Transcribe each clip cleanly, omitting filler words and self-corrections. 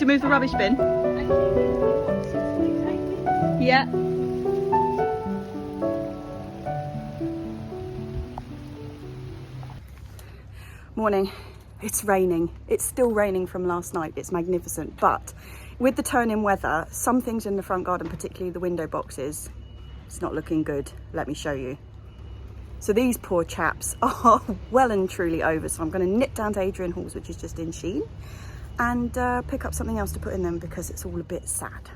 to move the rubbish bin? Yeah. Morning. It's raining. It's still raining from last night. It's magnificent, but with the turn in weather, some things in the front garden, particularly the window boxes, it's not looking good. Let me show you. So these poor chaps are well and truly over. So I'm going to nip down to Adrian Hall's, which is just in Sheen, and pick up something else to put in them because it's all a bit sad.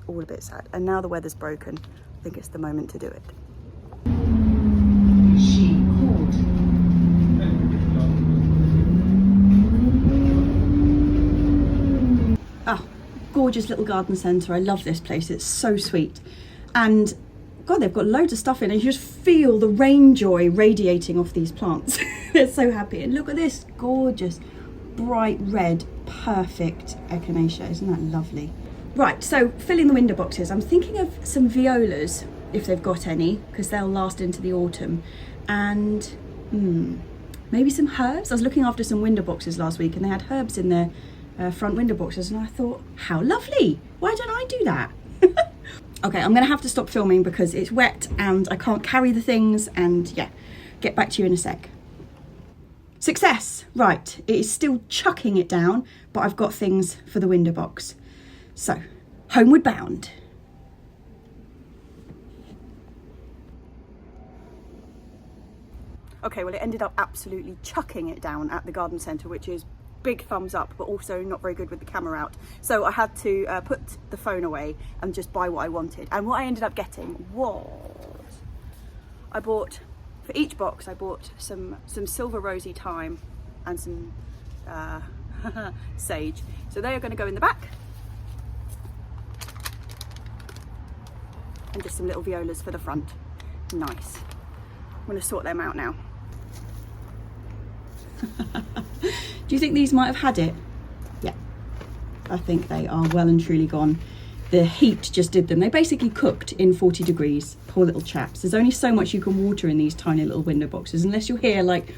All a bit sad. And now the weather's broken. I think it's the moment to do it. Ah, gorgeous little garden centre. I love this place. It's so sweet. And God, they've got loads of stuff in, and you just feel the rain joy radiating off these plants. They're so happy. And look at this gorgeous, bright red, perfect echinacea. Isn't that lovely? Right, so filling the window boxes. I'm thinking of some violas, if they've got any, because they'll last into the autumn. And maybe some herbs. I was looking after some window boxes last week, and they had herbs in their front window boxes, and I thought, how lovely. Why don't I do that? Okay, I'm gonna have to stop filming because it's wet and I can't carry the things, and yeah, get back to you in a sec. Success. Right, it is still chucking it down, but I've got things for the window box. So, homeward bound. Okay, well, it ended up absolutely chucking it down at the garden centre, which is big thumbs up, but also not very good with the camera out. So I had to put the phone away and just buy what I wanted. And what I ended up getting was, I bought, for each box, I bought some silver rosy thyme and some sage. So they are going to go in the back. And just some little violas for the front. Nice. I'm going to sort them out now. Do you think these might have had it? Yeah, I think they are well and truly gone. The heat just did them. They basically cooked in 40 degrees. Poor little chaps. There's only so much you can water in these tiny little window boxes, unless you're here like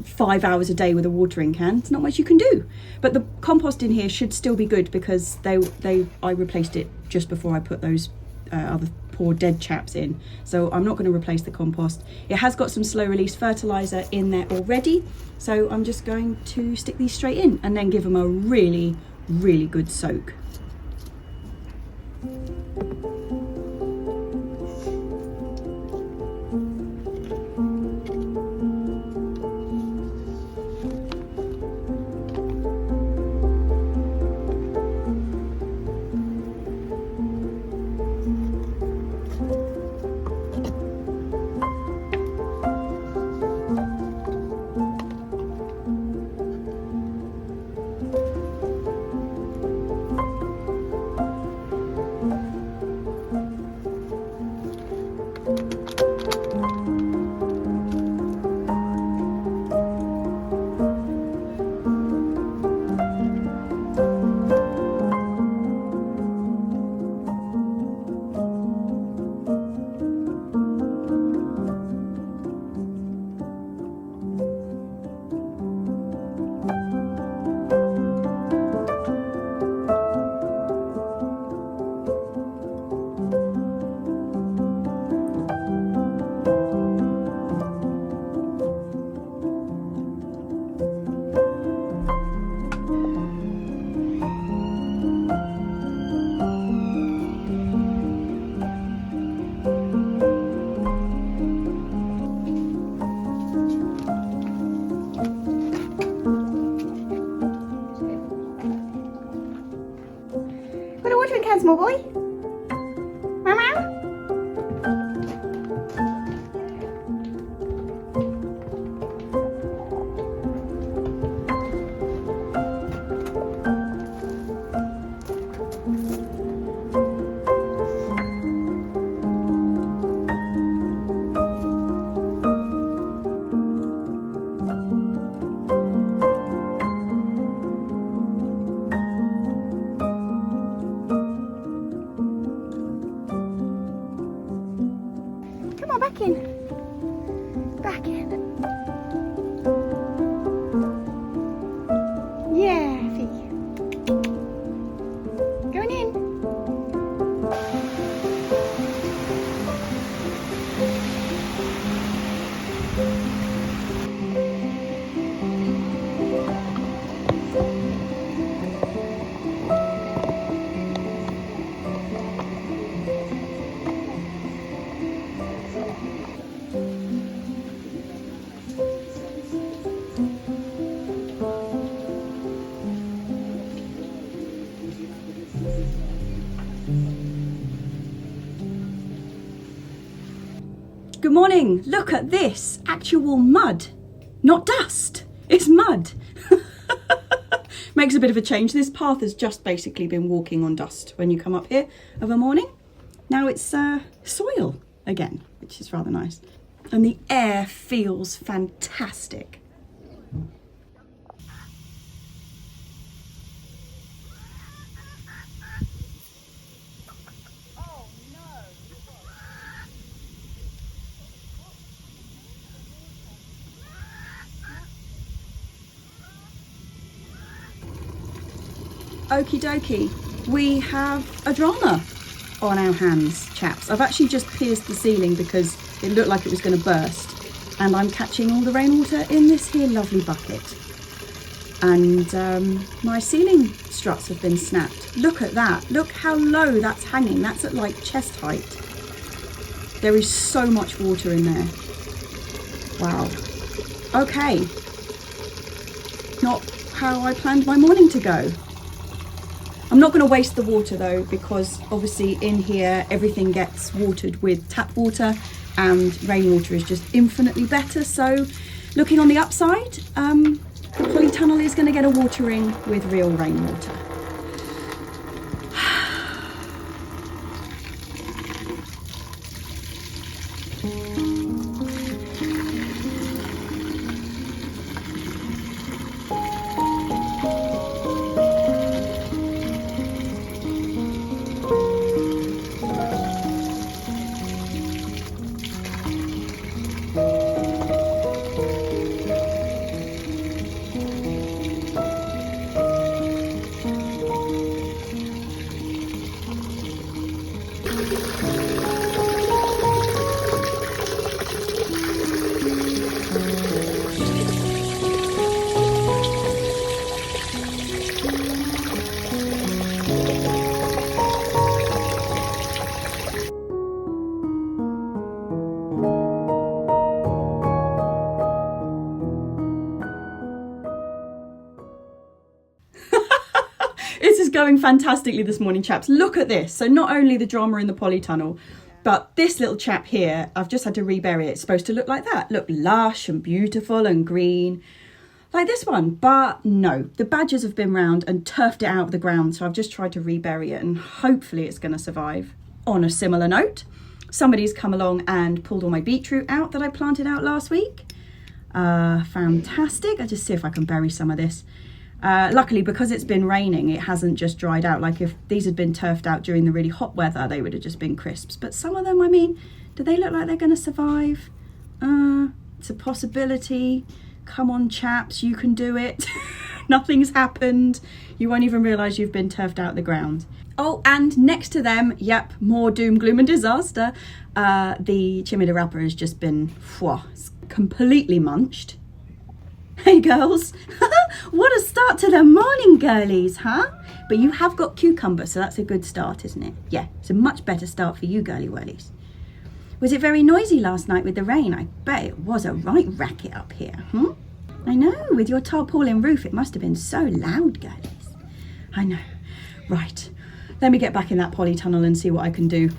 5 hours a day with a watering can. It's not much you can do. But the compost in here should still be good because I replaced it just before I put those other poor dead chaps in, so I'm not going to replace the compost. It has got some slow release fertilizer in there already, so I'm just going to stick these straight in and then give them a really good soak. Small boy. Mama. Back in. Back in. Yeah, Fee. Good morning. Look at this. Actual mud. Not dust. It's mud. Makes a bit of a change. This path has just basically been walking on dust when you come up here of a morning. Now it's soil again, which is rather nice. And the air feels fantastic. Okie dokie, we have a drama on our hands, chaps. I've actually just pierced the ceiling because it looked like it was going to burst, and I'm catching all the rainwater in this here lovely bucket. And my ceiling struts have been snapped. Look at that. Look how low that's hanging. That's at like chest height. There is so much water in there. Wow. Okay. Not how I planned my morning to go. I'm not going to waste the water though, because obviously in here everything gets watered with tap water and rainwater is just infinitely better. So looking on the upside, the Polytunnel is going to get a watering with real rainwater. This is going fantastically this morning, chaps. Look at this. So not only the drama in the Polytunnel, but this little chap here, I've just had to rebury it. It's supposed to look like that. Look lush and beautiful and green, like this one. But no, the badgers have been round and turfed it out of the ground. So I've just tried to rebury it and hopefully it's going to survive. On a similar note, somebody's come along and pulled all my beetroot out that I planted out last week. Fantastic. I'll just see if I can bury some of this. Luckily, because it's been raining, it hasn't just dried out. Like if these had been turfed out during the really hot weather, they would have just been crisps. But some of them, I mean, do they look like they're going to survive? It's a possibility. Come on, chaps, you can do it. Nothing's happened. You won't even realise you've been turfed out the ground. Oh, and next to them, yep, more doom, gloom and disaster. The chimilarapa has just been completely munched. Hey girls, what a start to the morning, girlies, huh? But you have got cucumber, so that's a good start, isn't it? Yeah, it's a much better start for you, girly whirlies. Was it very noisy last night with the rain? I bet it was a right racket up here, I know, with your tarpaulin roof, it must have been so loud, girlies. I know. Right, let me get back in that Polytunnel and see what I can do.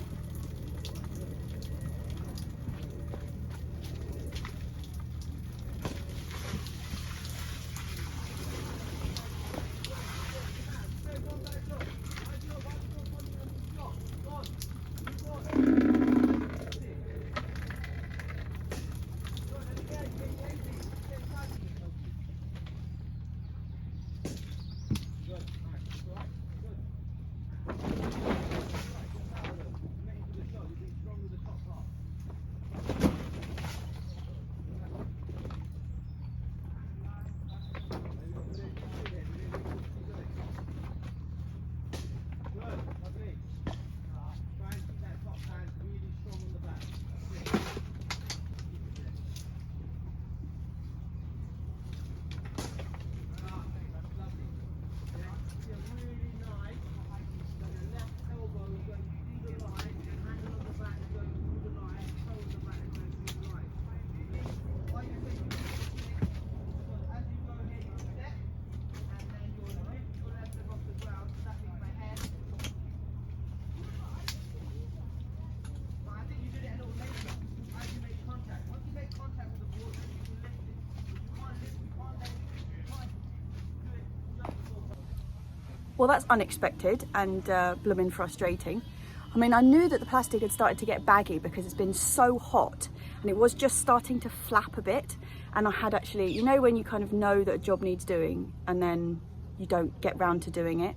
Well, that's unexpected and blooming frustrating. I mean, I knew that the plastic had started to get baggy because it's been so hot and it was just starting to flap a bit. And I had actually, you know, when you kind of know that a job needs doing and then you don't get round to doing it,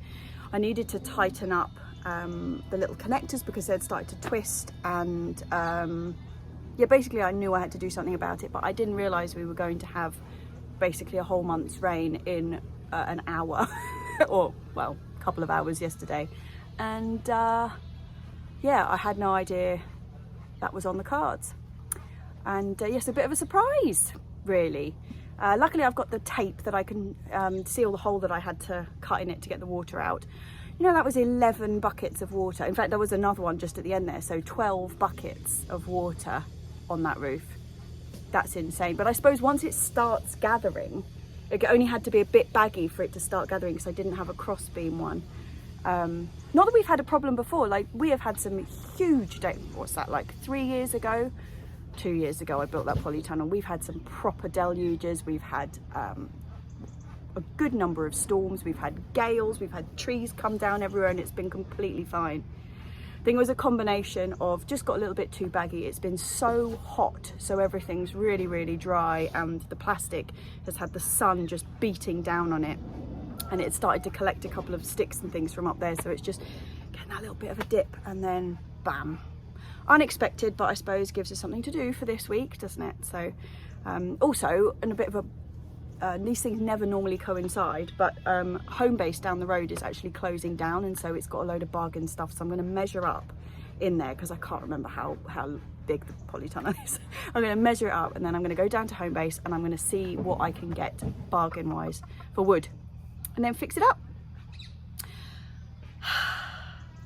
I needed to tighten up the little connectors because they'd started to twist, and yeah, basically I knew I had to do something about it, but I didn't realise we were going to have basically a whole month's rain in an hour or, well, a couple of hours yesterday. And yeah, I had no idea that was on the cards. And yes, a bit of a surprise, really. Luckily I've got the tape that I can seal the hole that I had to cut in it to get the water out. You know, that was 11 buckets of water. In fact, there was another one just at the end there, so 12 buckets of water on that roof. That's insane. But I suppose once it starts gathering, it only had to be a bit baggy for it to start gathering because I didn't have a crossbeam one. Not that we've had a problem before, like we have had some huge, what's that, like 3 years ago? 2 years ago I built that polytunnel. We've had some proper deluges, we've had a good number of storms, we've had gales, we've had trees come down everywhere, and it's been completely fine. I think it was a combination of just got a little bit too baggy. It's been so hot, so everything's really, really dry, and the plastic has had the sun just beating down on it, and it started to collect a couple of sticks and things from up there, so it's just getting that little bit of a dip, and then bam. Unexpected, but I suppose gives us something to do for this week, doesn't it? So also, and a bit of a these things never normally coincide, but Homebase down the road is actually closing down, and so it's got a load of bargain stuff, so I'm going to measure up in there because I can't remember how big the polytunnel is. I'm going to measure it up, and then I'm going to go down to Homebase and I'm going to see what I can get bargain wise for wood, and then fix it up.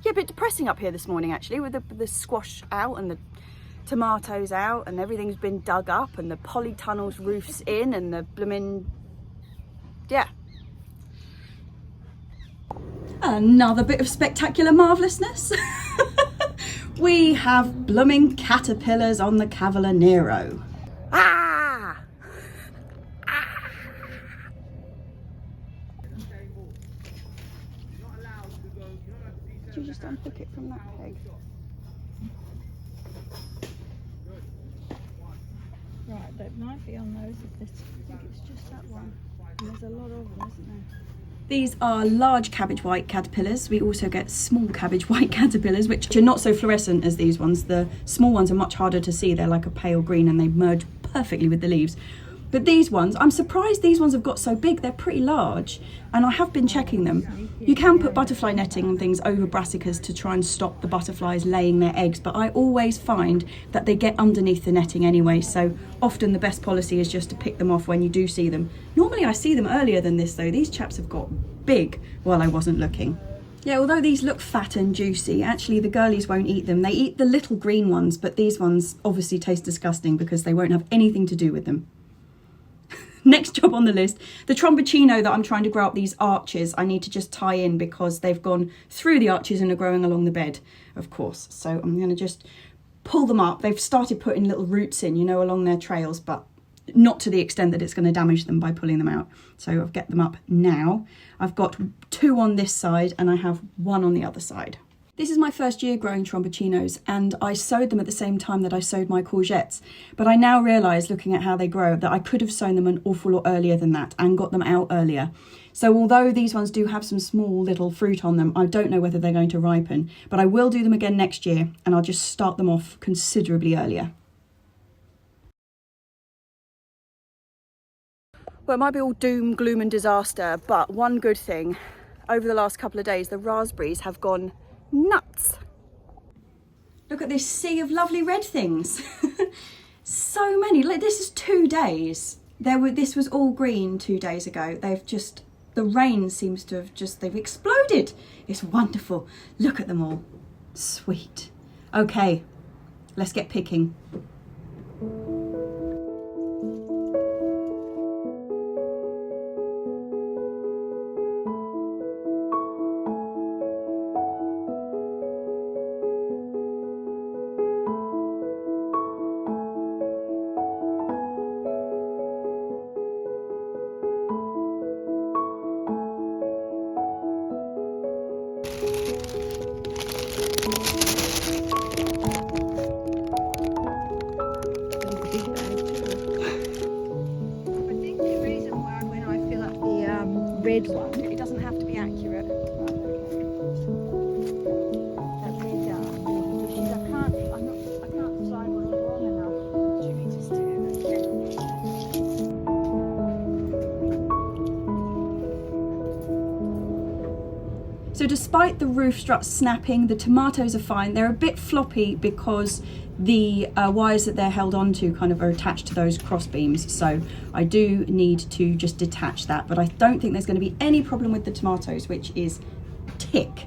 Yeah, a bit depressing up here this morning actually, with the squash out and the tomatoes out, and everything's been dug up, and the polytunnel's roof's in, and the blooming, yeah. Another bit of spectacular marvellousness. We have blooming caterpillars on the Cavalier Nero. Ah! Ah! Did you just unhook it from that peg? Right, that might be on those of this. I think it's just that one. And there's a lot of them, isn't there? These are large cabbage white caterpillars. We also get small cabbage white caterpillars, which are not so fluorescent as these ones. The small ones are much harder to see. They're like a pale green and they merge perfectly with the leaves. But these ones, I'm surprised these ones have got so big. They're pretty large, and I have been checking them. You can put butterfly netting and things over brassicas to try and stop the butterflies laying their eggs, but I always find that they get underneath the netting anyway, so often the best policy is just to pick them off when you do see them. Normally I see them earlier than this though. These chaps have got big while I wasn't looking. Yeah, although these look fat and juicy, actually the girlies won't eat them. They eat the little green ones, but these ones obviously taste disgusting because they won't have anything to do with them. Next job on the list, the tromboncino that I'm trying to grow up these arches, I need to just tie in because they've gone through the arches and are growing along the bed, of course. So I'm going to just pull them up. They've started putting little roots in, you know, along their trails, but not to the extent that it's going to damage them by pulling them out. So I'll get them up now. I've got 2 on this side and I have 1 on the other side. This is my first year growing tromboncinos, and I sowed them at the same time that I sowed my courgettes. But I now realise, looking at how they grow, that I could have sown them an awful lot earlier than that and got them out earlier. So although these ones do have some small little fruit on them, I don't know whether they're going to ripen. But I will do them again next year, and I'll just start them off considerably earlier. Well, it might be all doom, gloom and disaster, but one good thing, over the last couple of days, the raspberries have gone nuts. Look at this sea of lovely red things. So many. Like, this is 2 days. This was all green 2 days ago. The rain seems to have they've exploded. It's wonderful. Look at them all. Sweet. Okay, let's get picking. despite the roof struts snapping, the tomatoes are fine. They're a bit floppy because the wires that they're held onto kind of are attached to those cross beams, so I do need to just detach that, but I don't think there's going to be any problem with the tomatoes, which is tick,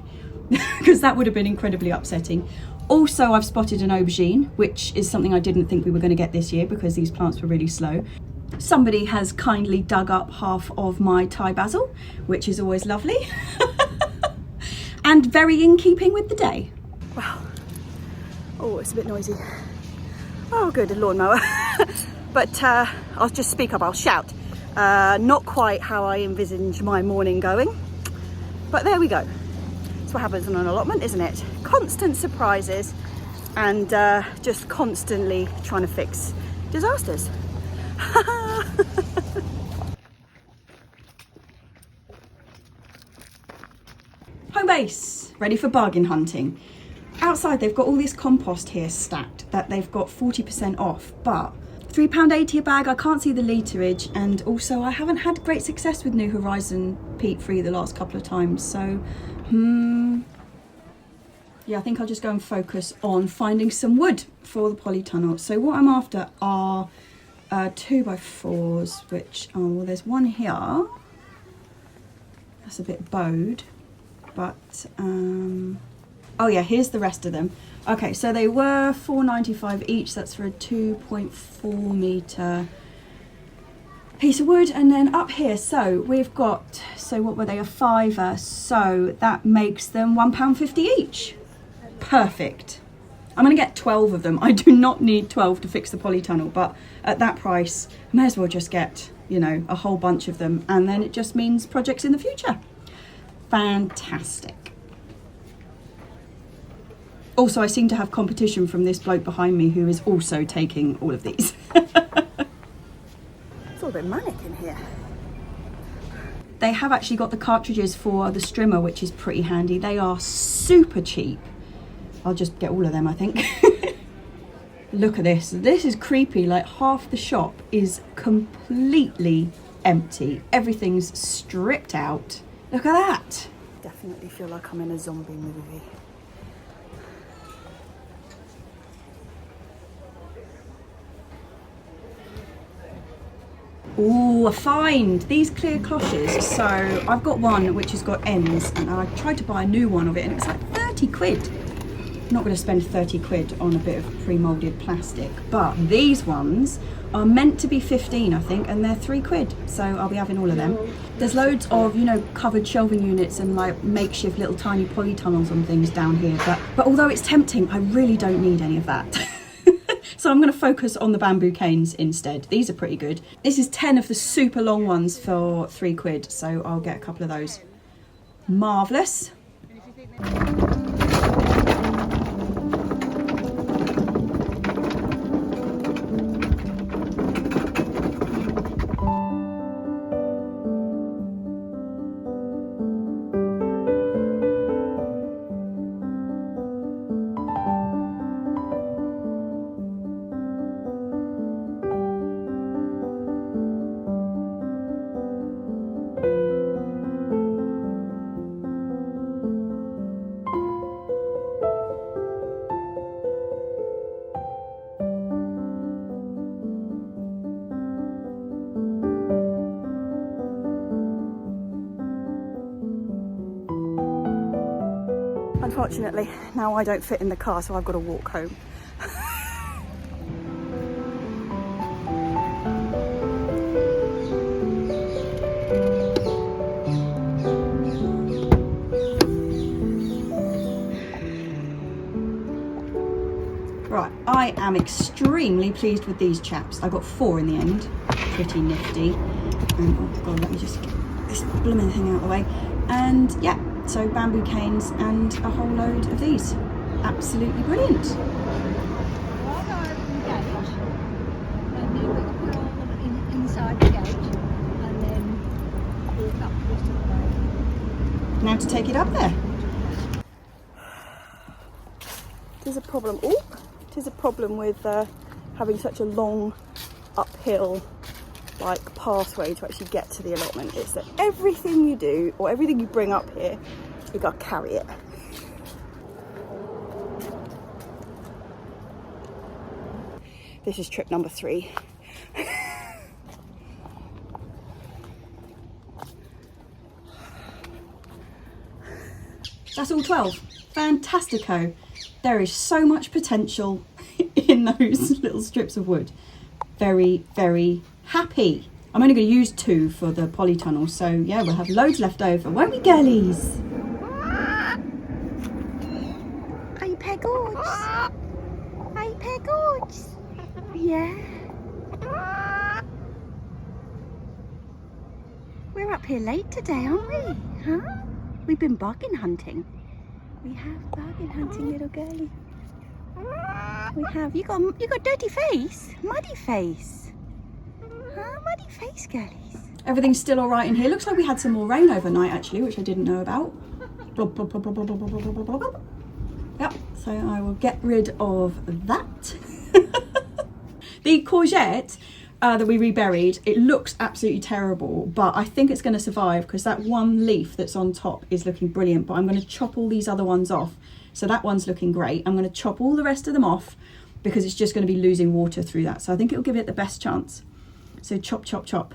because that would have been incredibly upsetting. Also, I've spotted an aubergine, which is something I didn't think we were going to get this year because these plants were really slow. Somebody has kindly dug up half of my Thai basil, which is always lovely and very in keeping with the day. Wow. Oh, it's a bit noisy. Oh, good, a lawnmower. But I'll just speak up, I'll shout. Not quite how I envisage my morning going, but there we go. That's what happens on an allotment, isn't it? Constant surprises and just constantly trying to fix disasters. Homebase, ready for bargain hunting. Outside they've got all this compost here stacked that they've got 40% off, but £3.80 a bag. I can't see the literage, and also I haven't had great success with New Horizon peat free the last couple of times, so yeah, I think I'll just go and focus on finding some wood for the polytunnel. So what I'm after are 2x4s, which, oh well, there's one here that's a bit bowed, but oh yeah, here's the rest of them. Okay, so they were £4.95 each. That's for a 2.4 metre piece of wood. And then up here, so we've got, so what were they, a £5, so that makes them £1.50 each. Perfect. I'm going to get 12 of them. I do not need 12 to fix the polytunnel, but at that price, I may as well just get, you know, a whole bunch of them, and then it just means projects in the future. Fantastic. Also, I seem to have competition from this bloke behind me who is also taking all of these. It's all a bit manic in here. They have actually got the cartridges for the strimmer, which is pretty handy. They are super cheap. I'll just get all of them, I think. Look at this. This is creepy. Like, half the shop is completely empty. Everything's stripped out. Look at that. Definitely feel like I'm in a zombie movie. Oh, a find! These clear cloches. So I've got one which has got ends, and I tried to buy a new one of it and it was like 30 quid. I'm not going to spend 30 quid on a bit of pre-moulded plastic, but these ones are meant to be 15, I think, and they're 3 quid, so I'll be having all of them. There's loads of, you know, covered shelving units and like makeshift little tiny polytunnels and things down here, but although it's tempting, I really don't need any of that. So I'm going to focus on the bamboo canes instead. These are pretty good. This is 10 of the super long ones for 3 quid, so I'll get a couple of those. Marvellous. Unfortunately, now I don't fit in the car, so I've got to walk home. Right, I am extremely pleased with these chaps. I got 4 in the end. Pretty nifty. And, oh god, let me just get this blooming thing out of the way. And yeah, so bamboo canes and a whole load of these. Absolutely brilliant. Inside the gate and then walk up the rest of the way. Now to take it up there. There's a problem. Oh, there's a problem with having such a long uphill pathway to actually get to the allotment. Is that everything you do or everything you bring up here We gotta carry it. This is trip number 3. That's all 12. Fantastico. There is so much potential in those little strips of wood. Very, very happy. I'm only going to use 2 for the polytunnel, so yeah, we'll have loads left over, won't we, girlies? Hey, Peggods. Hey, Peggods. Yeah. We're up here late today, aren't we? Huh? We've been bargain hunting. We have bargain hunting, little girlie. We have. You got dirty face, muddy face. Huh? Muddy face, girlies. Everything's still all right in here. Looks like we had some more rain overnight, actually, which I didn't know about. Blub, blub, blub, blub, blub, blub, blub, blub, blub, blub. Yep. So I will get rid of that. The courgette that we reburied, it looks absolutely terrible, but I think it's going to survive because that one leaf that's on top is looking brilliant. But I'm going to chop all these other ones off. So that one's looking great. I'm going to chop all the rest of them off because it's just going to be losing water through that. So I think it'll give it the best chance. So chop, chop, chop.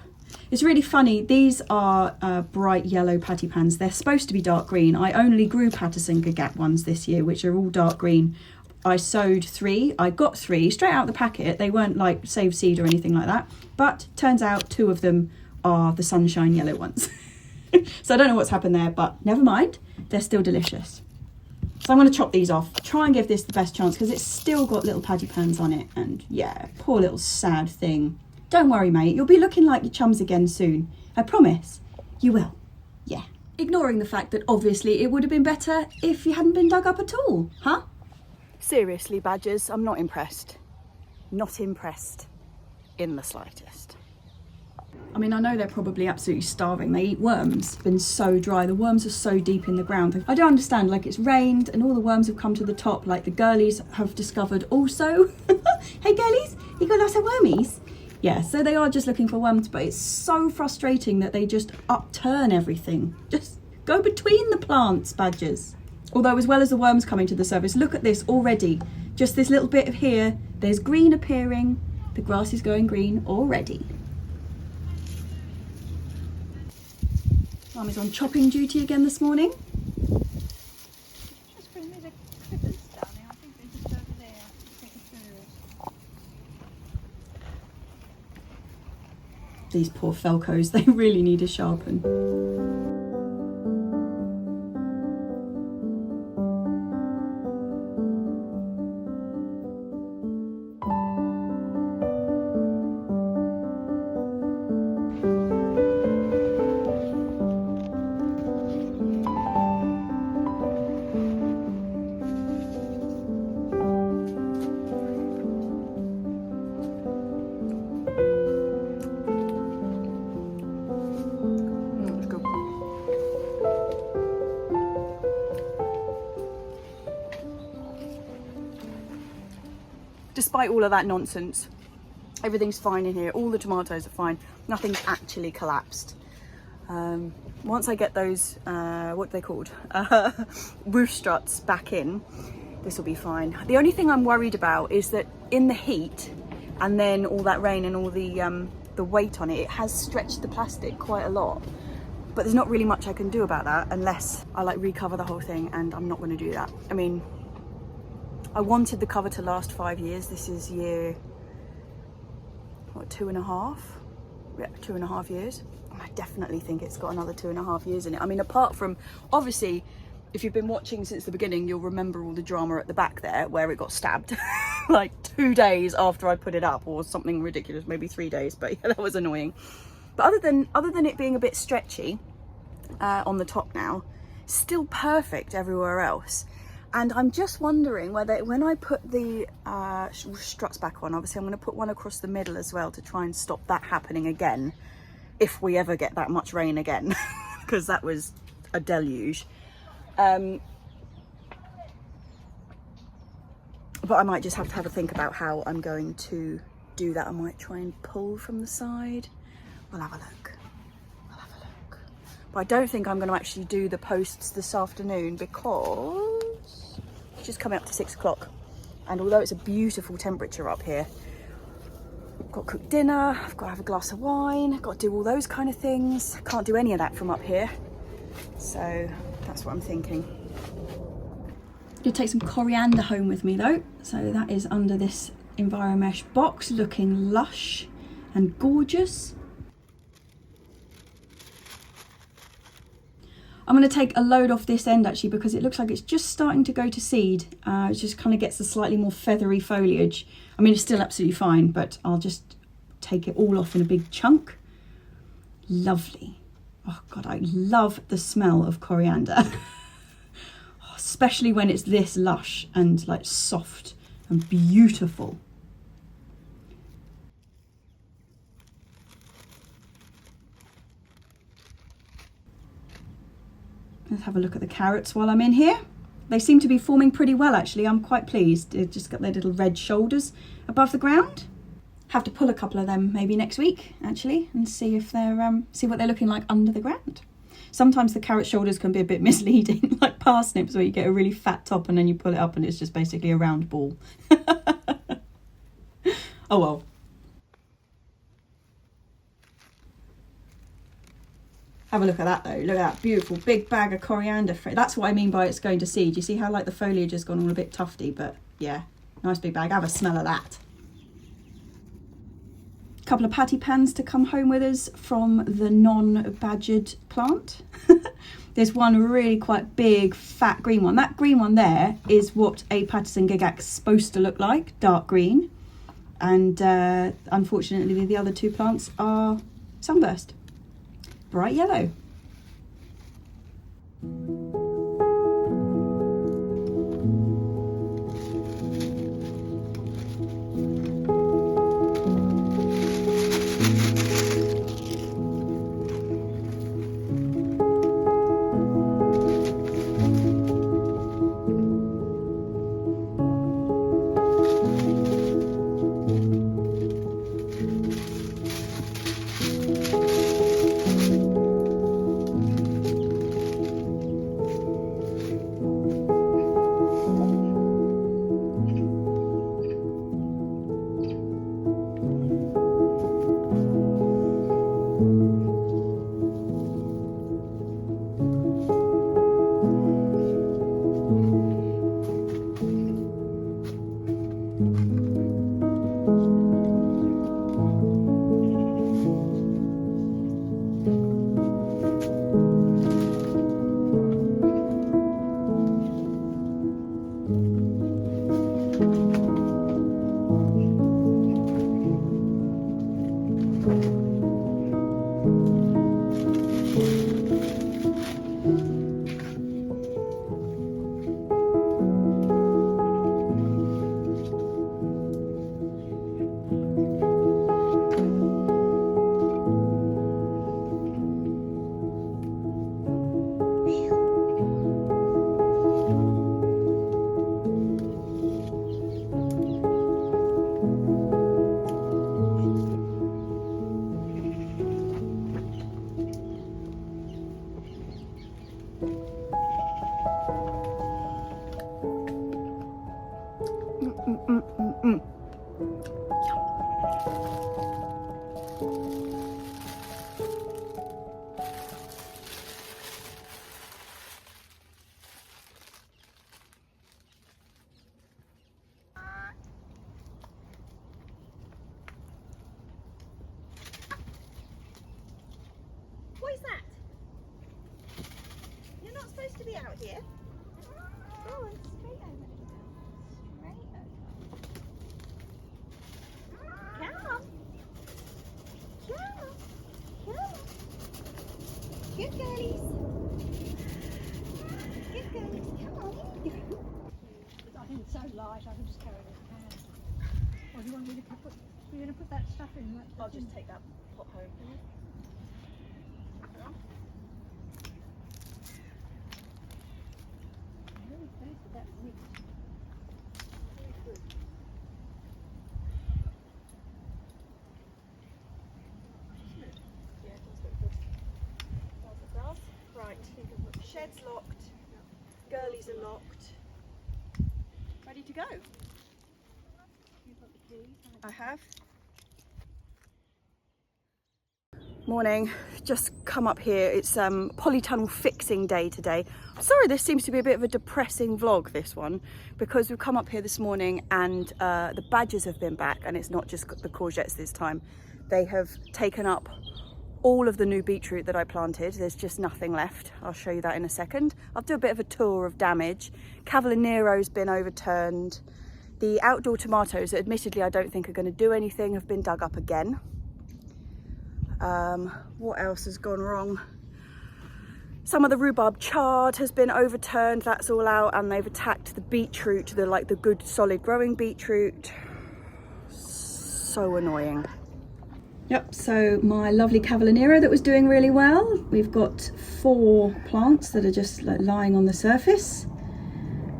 It's really funny. These are bright yellow patty pans. They're supposed to be dark green. I only grew Patterson Gagat ones this year, which are all dark green. I sowed 3. I got 3 straight out of the packet. They weren't like save seed or anything like that. But turns out 2 of them are the sunshine yellow ones. So I don't know what's happened there, but never mind. They're still delicious. So I'm going to chop these off, try and give this the best chance because it's still got little paddy pans on it. And yeah, poor little sad thing. Don't worry, mate. You'll be looking like your chums again soon. I promise. You will. Yeah. Ignoring the fact that obviously it would have been better if you hadn't been dug up at all, huh? Seriously, badgers, I'm not impressed. Not impressed in the slightest. I mean, I know they're probably absolutely starving. They eat worms. It's been so dry. The worms are so deep in the ground. I don't understand. Like, it's rained and all the worms have come to the top. Like, the girlies have discovered also. Hey, girlies, you got lots of wormies? Yeah, so they are just looking for worms, but it's so frustrating that they just upturn everything. Just go between the plants, badgers. Although, as well as the worms coming to the surface, look at this already. Just this little bit of here. There's green appearing. The grass is going green already. Mum is on chopping duty again this morning. Just bring me the clippers down here. I think they're just over there. I think the These poor Felcos, they really need a sharpen. Despite all of that nonsense, everything's fine in here. All the tomatoes are fine. Nothing's actually collapsed. Once I get those, what are they called? Roof struts back in, this will be fine. The only thing I'm worried about is that in the heat and then all that rain and all the weight on it, it has stretched the plastic quite a lot. But there's not really much I can do about that unless I like recover the whole thing, and I'm not going to do that. I mean, I wanted the cover to last 5 years. This is year, what, 2.5? Yeah, 2.5 years. And I definitely think it's got another 2.5 years in it. I mean, apart from, obviously, if you've been watching since the beginning, you'll remember all the drama at the back there where it got stabbed like 2 days after I put it up, or something ridiculous, maybe 3 days, but yeah, that was annoying. But other than it being a bit stretchy on the top now, still perfect everywhere else. And I'm just wondering whether, when I put the struts back on, obviously I'm going to put one across the middle as well to try and stop that happening again, if we ever get that much rain again, because that was a deluge. But I might just have to have a think about how I'm going to do that. I might try and pull from the side. We'll have a look. But I don't think I'm going to actually do the posts this afternoon because it's just coming up to 6 o'clock. And although it's a beautiful temperature up here, I've got to cook dinner, I've got to have a glass of wine, I've got to do all those kind of things. I can't do any of that from up here. So that's what I'm thinking. I'm going to take some coriander home with me though. So that is under this Enviromesh box, looking lush and gorgeous. I'm going to take a load off this end actually because it looks like it's just starting to go to seed. It just kind of gets the slightly more feathery foliage. I mean, it's still absolutely fine, but I'll just take it all off in a big chunk. Lovely. Oh God, I love the smell of coriander. Especially when it's this lush and like soft and beautiful. Let's have a look at the carrots while I'm in here. They seem to be forming pretty well actually. I'm quite pleased. They've just got their little red shoulders above the ground. Have to pull a couple of them maybe next week actually and see if they're see what they're looking like under the ground. Sometimes the carrot shoulders can be a bit misleading, like parsnips where you get a really fat top and then you pull it up and it's just basically a round ball. Oh well. Have a look at that though. Look at that beautiful big bag of coriander. That's what I mean by it's going to seed. You see how like the foliage has gone all a bit tufty, but yeah, nice big bag. Have a smell of that. A couple of patty pans to come home with us from the non-badgered plant. There's one really quite big fat green one. That green one there is what a Patterson Gigac's supposed to look like, dark green. And unfortunately the other two plants are sunburst. Bright yellow. What is that? You're not supposed to be out here. Oh, it's straight over. Straight over. Come on. Come on. Come on. Good girlies. Good girlies. Come on. I think it's so light, I can just carry it in hand. Or do you want me to put, you're going to put that stuff in? I'll just take that pot home. Really pleased with that mix. Very good. Yeah, it does look good. There's the grass. bed's locked. Girlies are locked. Ready to go? I have. Morning, just come up here. It's Polytunnel fixing day today. Sorry, this seems to be a bit of a depressing vlog, this one, because we've come up here this morning and the badgers have been back, and it's not just the courgettes this time. They have taken up all of the new beetroot that I planted. There's just nothing left. I'll show you that in a second. I'll do a bit of a tour of damage. Cavallinero's been overturned. The outdoor tomatoes, that admittedly I don't think are going to do anything, have been dug up again. What else has gone wrong? Some of the rhubarb chard has been overturned. That's all out, and they've attacked the beetroot, the good solid growing beetroot. So annoying. Yep, so my lovely Cavallinero that was doing really well. We've got 4 plants that are just like lying on the surface.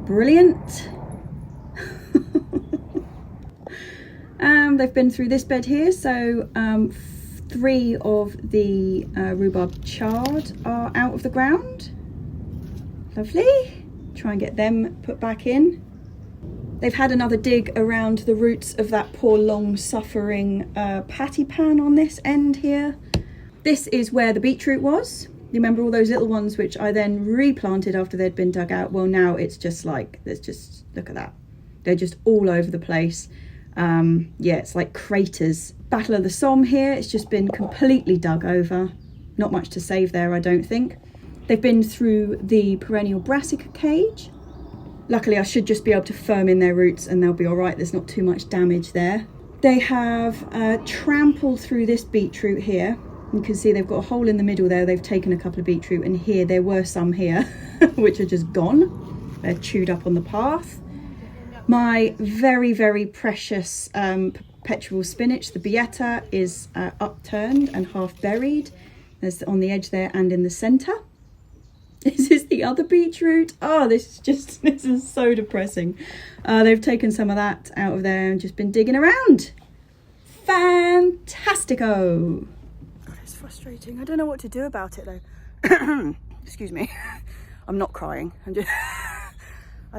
Brilliant. They've been through this bed here, so 3 of the rhubarb chard are out of the ground. Lovely. Try and get them put back in. They've had another dig around the roots of that poor long-suffering patty pan on this end here. This is where the beetroot was. You remember all those little ones which I then replanted after they'd been dug out? Well, now it's just like, look at that. They're just all over the place. Yeah, it's like craters. Battle of the Somme here, it's just been completely dug over. Not much to save there, I don't think. They've been through the perennial brassica cage. Luckily, I should just be able to firm in their roots and they'll be all right. There's not too much damage there. They have trampled through this beetroot here. You can see they've got a hole in the middle there. They've taken a couple of beetroot, and here there were some here which are just gone. They're chewed up on the path. My very, very precious perpetual spinach, the Bietta, is upturned and half buried. There's on the edge there and in the centre. This is the other beetroot. Oh, this is so depressing. They've taken some of that out of there and just been digging around. Fantastico. God, it's frustrating. I don't know what to do about it though. Excuse me. I'm not crying. I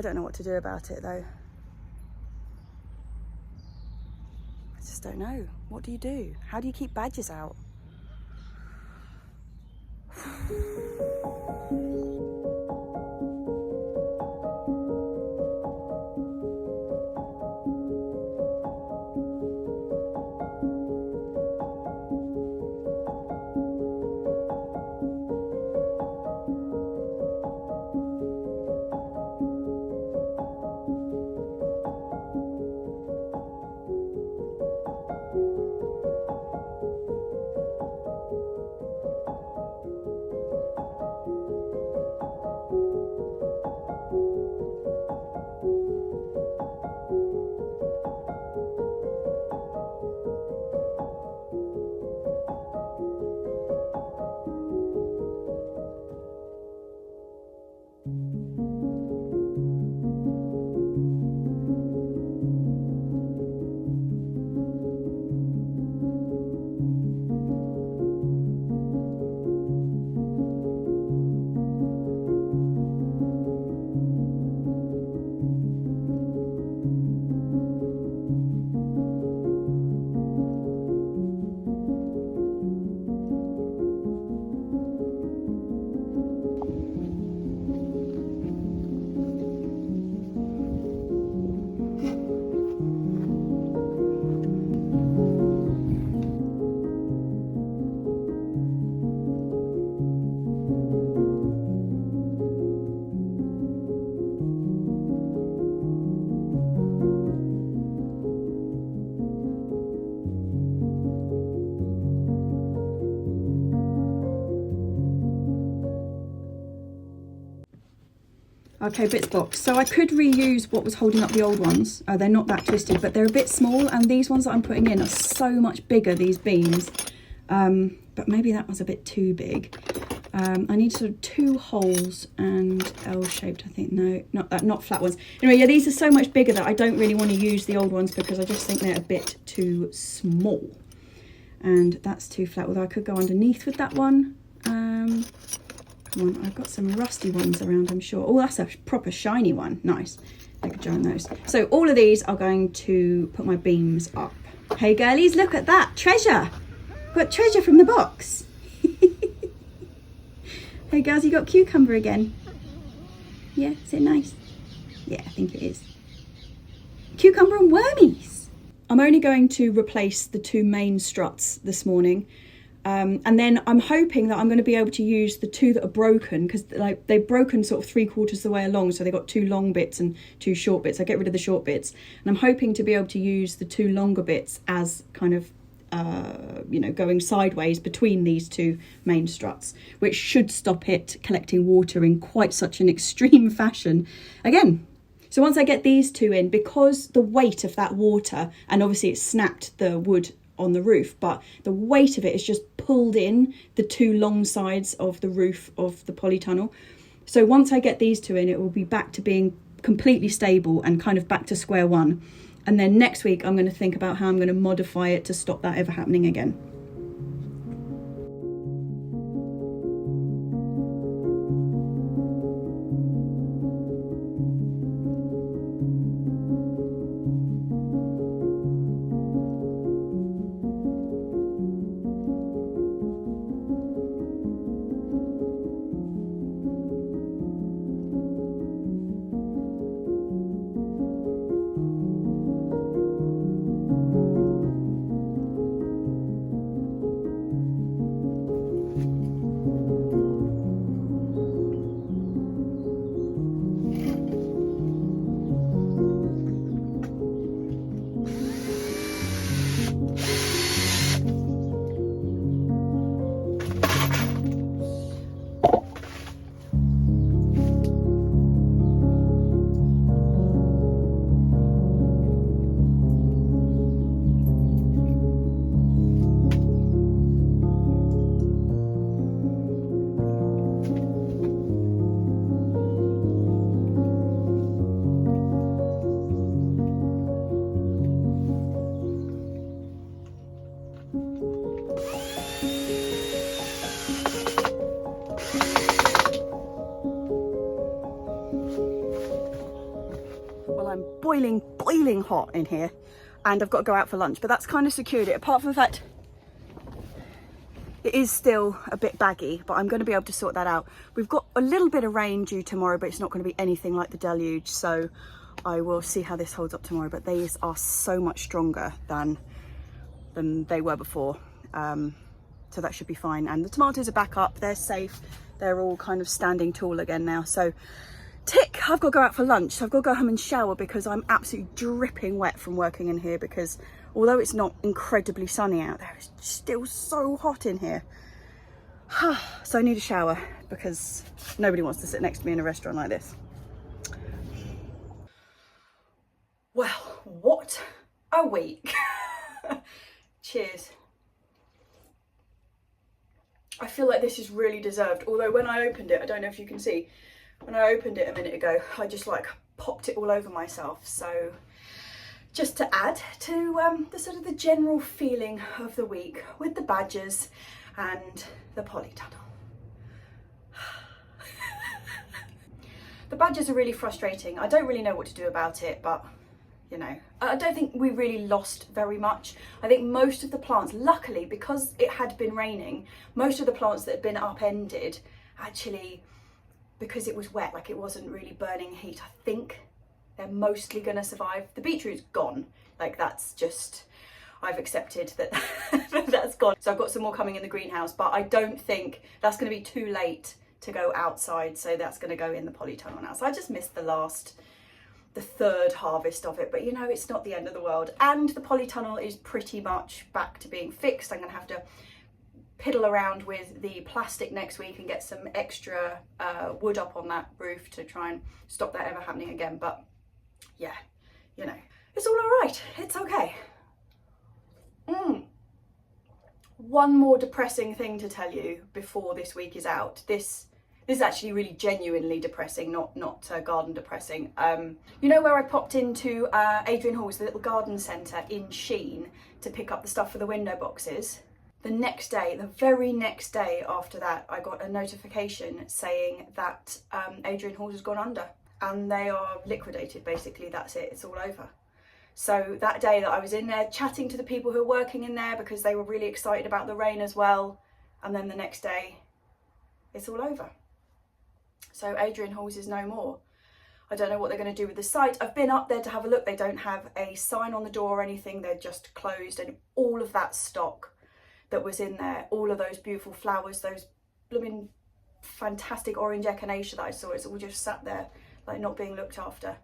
don't know what to do about it though. I just don't know. What do you do? How do you keep badgers out? Okay, bits box. So I could reuse what was holding up the old ones. They're not that twisted, but they're a bit small, and these ones that I'm putting in are so much bigger, these beams. But maybe that was a bit too big. I need sort of 2 holes and L-shaped, I think. No, not flat ones. Anyway, yeah, these are so much bigger that I don't really want to use the old ones because I just think they're a bit too small. And that's too flat, although I could go underneath with that one. one. I've got some rusty ones around, I'm sure. Oh, that's a proper shiny one. Nice. I could join those. So all of these are going to put my beams up. Hey girlies, look at that. Treasure. Got treasure from the box. Hey girls, you got cucumber again? Yeah, is it nice? Yeah, I think it is. Cucumber and wormies. I'm only going to replace the 2 main struts this morning. And then I'm hoping that I'm going to be able to use the 2 that are broken, because like they've broken sort of 3/4 of the way along, so they've got 2 long bits and 2 short bits. I get rid of the short bits, and I'm hoping to be able to use the 2 longer bits as kind of you know, going sideways between these 2 main struts, which should stop it collecting water in quite such an extreme fashion again. So once I get these 2 in, because the weight of that water, and obviously it snapped the wood on the roof, but the weight of it is just pulled in the 2 long sides of the roof of the polytunnel. So once I get these 2 in, it will be back to being completely stable and kind of back to square one. And then next week I'm going to think about how I'm going to modify it to stop that ever happening again. Boiling hot in here, and I've got to go out for lunch, but that's kind of secured it, apart from the fact it is still a bit baggy, but I'm going to be able to sort that out. We've got a little bit of rain due tomorrow, but it's not going to be anything like the deluge, so I will see how this holds up tomorrow. But these are so much stronger than they were before, so that should be fine. And the tomatoes are back up, they're safe, they're all kind of standing tall again now. So tick, I've got to go out for lunch, so I've got to go home and shower because I'm absolutely dripping wet from working in here, because although it's not incredibly sunny out there, it's still so hot in here. So I need a shower because nobody wants to sit next to me in a restaurant like this. Well, what a week. Cheers. I feel like this is really deserved, although when I opened it, I don't know if you can see, when I opened it a minute ago, I just like popped it all over myself. So just to add to the sort of the general feeling of the week with the badgers and the polytunnel. The badgers are really frustrating. I don't really know what to do about it, but you know, I don't think we really lost very much. I think most of the plants, luckily, because it had been raining, most of the plants that had been upended, actually, because it was wet, like it wasn't really burning heat, I think they're mostly going to survive. The beetroot's gone, like that's just, I've accepted that that's gone. So I've got some more coming in the greenhouse, but I don't think that's going to be too late to go outside, so that's going to go in the polytunnel now. So I just missed the third harvest of it, but you know, it's not the end of the world. And the polytunnel is pretty much back to being fixed. I'm going to have to piddle around with the plastic next week and get some extra wood up on that roof to try and stop that ever happening again. But yeah, you know, it's all right, it's okay. One more depressing thing to tell you before this week is out. This is actually really genuinely depressing, not garden depressing. You know where I popped into Adrian Hall's, the little garden centre in Sheen, to pick up the stuff for the window boxes? the next day, the very next day after that, I got a notification saying that Adrian Halls has gone under and they are liquidated. Basically, that's it, it's all over. So that day that I was in there chatting to the people who were working in there because they were really excited about the rain as well, and then the next day it's all over. So Adrian Halls is no more. I don't know what they're going to do with the site. I've been up there to have a look. They don't have a sign on the door or anything. They're just closed, and all of that stock that was in there, all of those beautiful flowers, those blooming fantastic orange echinacea that I saw, it's all just sat there like not being looked after.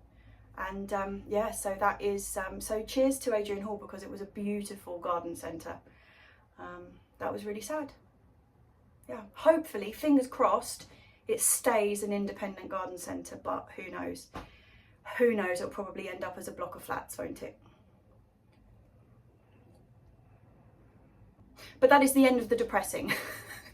And yeah, so that is so cheers to Adrian Hall, because it was a beautiful garden centre. That was really sad. Yeah, hopefully, fingers crossed, it stays an independent garden centre, but who knows? Who knows? It'll probably end up as a block of flats, won't it? But that is the end of the depressing.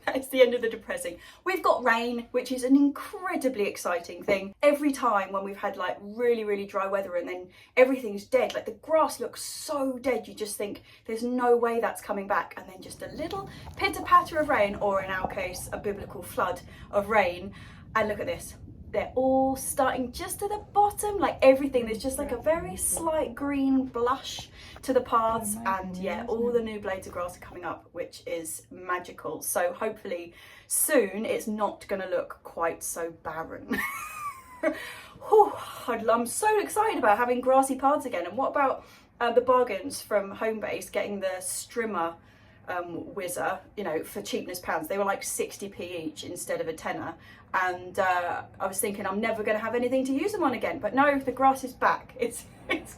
That is the end of the depressing. We've got rain, which is an incredibly exciting thing. Every time when we've had like really, really dry weather and then everything's dead, like the grass looks so dead, you just think there's no way that's coming back. And then just a little pitter patter of rain, or in our case, a biblical flood of rain. And look at this. They're all starting just at the bottom, like everything. There's just like a very slight green blush to the paths, and yeah, all the new blades of grass are coming up, which is magical. So hopefully soon it's not going to look quite so barren. Whew, I'm so excited about having grassy paths again. And what about the bargains from Homebase, getting the strimmer whizzer, you know, for cheapness pounds? They were like 60p each instead of a tenner, and I was thinking I'm never going to have anything to use them on again, but no, the grass is back. It's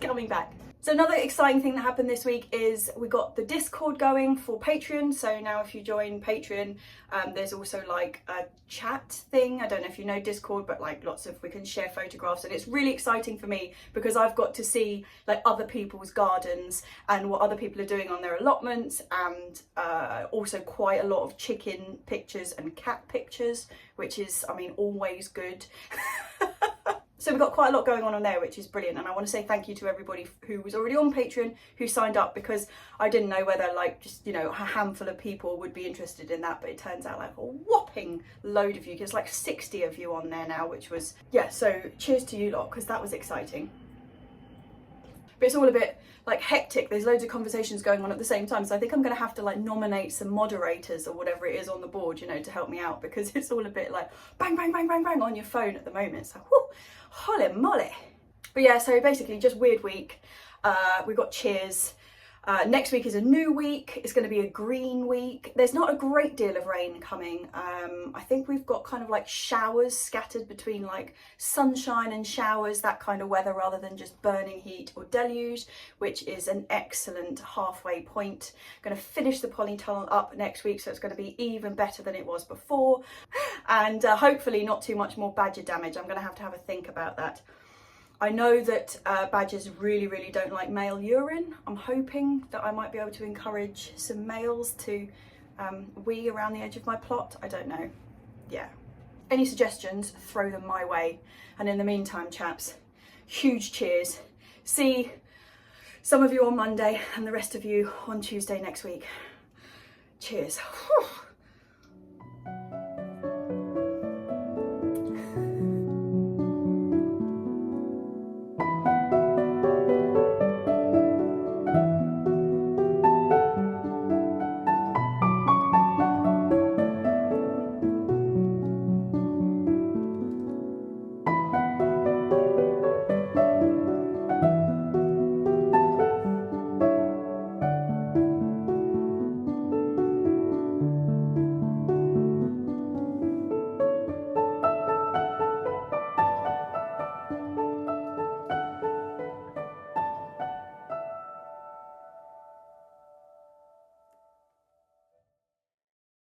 coming back. So another exciting thing that happened this week is we got the Discord going for Patreon. So now if you join Patreon, there's also like a chat thing. I don't know if you know Discord, but like we can share photographs, and it's really exciting for me because I've got to see like other people's gardens and what other people are doing on their allotments, and also quite a lot of chicken pictures and cat pictures, which is, I mean, always good. So we've got quite a lot going on there, which is brilliant. And I want to say thank you to everybody who was already on Patreon, who signed up, because I didn't know whether like just, you know, a handful of people would be interested in that. But it turns out like a whopping load of you. There's like 60 of you on there now, which was, yeah, so cheers to you lot, because that was exciting. But it's all a bit like hectic. There's loads of conversations going on at the same time. So I think I'm going to have to like nominate some moderators or whatever it is on the board, you know, to help me out, because it's all a bit like bang, bang, bang, bang, bang on your phone at the moment. So, whoo, holy moly. But yeah, so basically just weird week. We got cheers. Next week is a new week. It's going to be a green week. There's not a great deal of rain coming. I think we've got kind of like showers scattered between like sunshine and showers, that kind of weather, rather than just burning heat or deluge, which is an excellent halfway point. I'm going to finish the Polytunnel up next week, so it's going to be even better than it was before. And hopefully not too much more badger damage. I'm going to have a think about that. I know that badgers really, really don't like male urine. I'm hoping that I might be able to encourage some males to wee around the edge of my plot. I don't know. Yeah. Any suggestions, throw them my way. And in the meantime, chaps, huge cheers. See some of you on Monday and the rest of you on Tuesday next week. Cheers. Whew.